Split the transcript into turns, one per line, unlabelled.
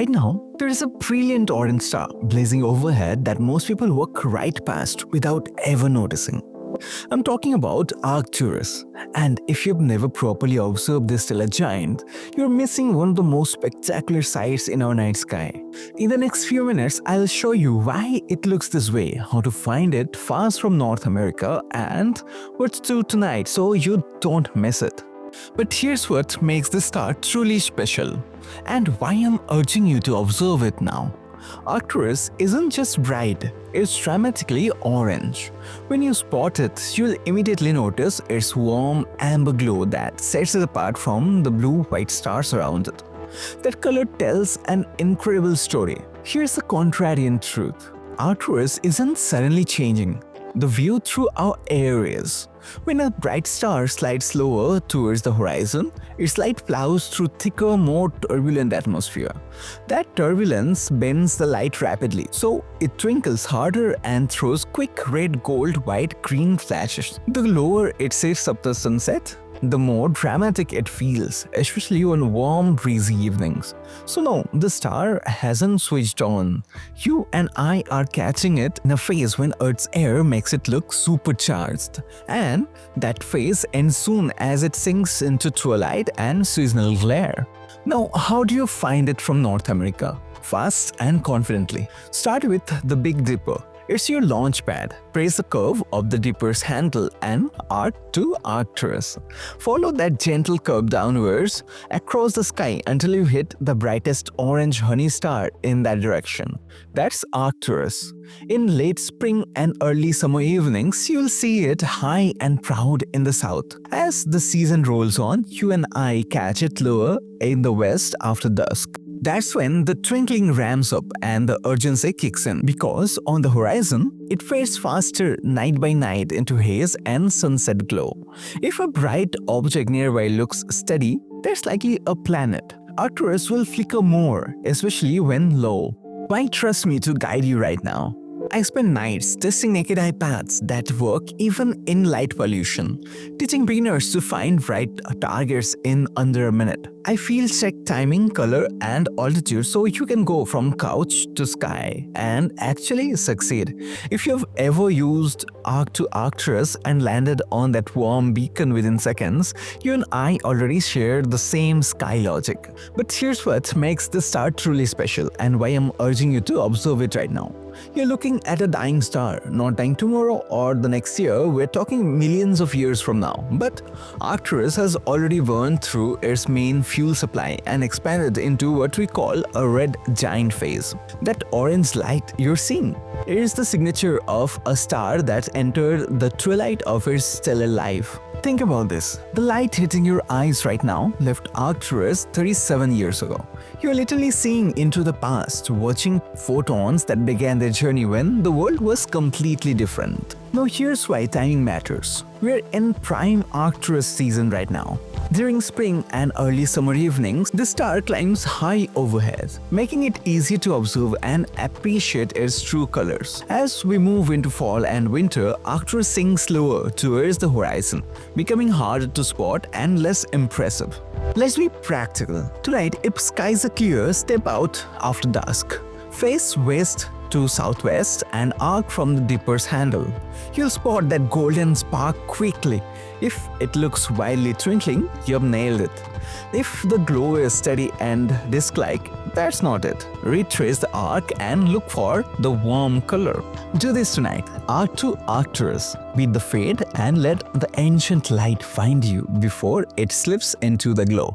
Right now, there is a brilliant orange star blazing overhead that most people walk right past without ever noticing. I'm talking about Arcturus, and if you've never properly observed this stellar giant, you're missing one of the most spectacular sights in our night sky. In the next few minutes, I'll show you why it looks this way, how to find it far from North America, and what to do tonight so you don't miss it. But here's what makes this star truly special, and why I'm urging you to observe it now. Arcturus isn't just bright, it's dramatically orange. When you spot it, you'll immediately notice its warm amber glow that sets it apart from the blue-white stars around it. That color tells an incredible story. Here's the contrarian truth. Arcturus isn't suddenly changing. The view through our air is. When a bright star slides slower towards the horizon, its light plows through thicker, more turbulent atmosphere. That turbulence bends the light rapidly, so it twinkles harder and throws quick red, gold, white, green flashes. The lower it sits up the sunset, the more dramatic it feels, especially on warm, breezy evenings. So no, the star hasn't switched on. You and I are catching it in a phase when Earth's air makes it look supercharged. And that phase ends soon as it sinks into twilight and seasonal glare. Now, how do you find it from North America? Fast and confidently. Start with the Big Dipper. It's your launch pad. Press the curve of the dipper's handle and arc to Arcturus. Follow that gentle curve downwards across the sky until you hit the brightest orange honey star in that direction. That's Arcturus. In late spring and early summer evenings, you'll see it high and proud in the south. As the season rolls on, you and I catch it lower in the west after dusk. That's when the twinkling ramps up and the urgency kicks in, because on the horizon, it fades faster night by night into haze and sunset glow. If a bright object nearby looks steady, that's likely a planet. Arcturus will flicker more, especially when low. Why trust me to guide you right now? I spend nights testing naked eye paths that work even in light pollution, teaching beginners to find bright targets in under a minute. I field check timing, color, and altitude so you can go from couch to sky and actually succeed. If you've ever used Arc to Arcturus and landed on that warm beacon within seconds, you and I already share the same sky logic. But here's what makes this star truly special and why I'm urging you to observe it right now. You're looking at a dying star, not dying tomorrow or the next year, we're talking millions of years from now. But Arcturus has already burned through its main fuel supply and expanded into what we call a red giant phase. That orange light you're seeing is the signature of a star that entered the twilight of its stellar life. Think about this. The light hitting your eyes right now left Arcturus 37 years ago. You're literally seeing into the past, watching photons that began their journey when the world was completely different. Now here's why timing matters. We're in prime Arcturus season right now. During spring and early summer evenings, the star climbs high overhead, making it easy to observe and appreciate its true colors. As we move into fall and winter, Arcturus sinks lower towards the horizon, becoming harder to spot and less impressive. Let's be practical. Tonight, if skies are clear, step out after dusk. Face west to southwest and arc from the dipper's handle. You'll spot that golden spark quickly. If it looks wildly twinkling, you've nailed it. If the glow is steady and disk-like, that's not it. Retrace the arc and look for the warm color. Do this tonight. Arc to Arcturus. Beat the fade and let the ancient light find you before it slips into the glow.